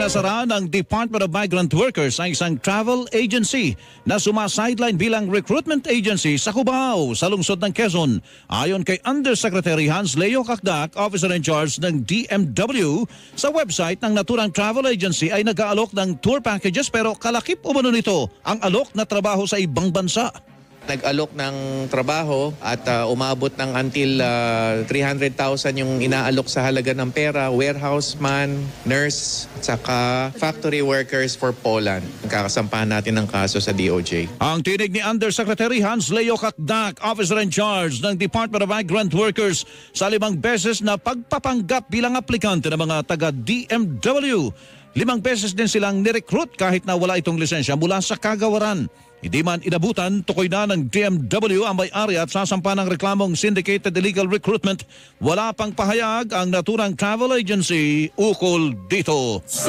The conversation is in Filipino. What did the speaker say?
Isinasara ng Department of Migrant Workers ang isang travel agency na sumasideline bilang recruitment agency sa Cubao, sa lungsod ng Quezon. Ayon kay Undersecretary Hans Leo Kakdak, Officer in Charge ng DMW, sa website ng naturang travel agency ay nag-aalok ng tour packages pero kalakip umano nito ang alok na trabaho sa ibang bansa. Nag-alok ng trabaho at umabot ng until 300,000 yung inaalok sa halaga ng pera, warehouse man, nurse, saka factory workers for Poland. Kakasampahan natin ng kaso sa DOJ. Ang tinig ni Undersecretary Hans Leo Kakdak, Officer in Charge ng Department of Migrant Workers, sa 5 beses na pagpapanggap bilang aplikante ng mga taga-DMW. 5 beses din silang nirecruit kahit na wala itong lisensya mula sa kagawaran. Hindi man inabutan, tukoy na ng DMW ang may-ari at sasampa ng reklamong syndicated illegal recruitment. Wala pang pahayag ang naturang travel agency ukol dito.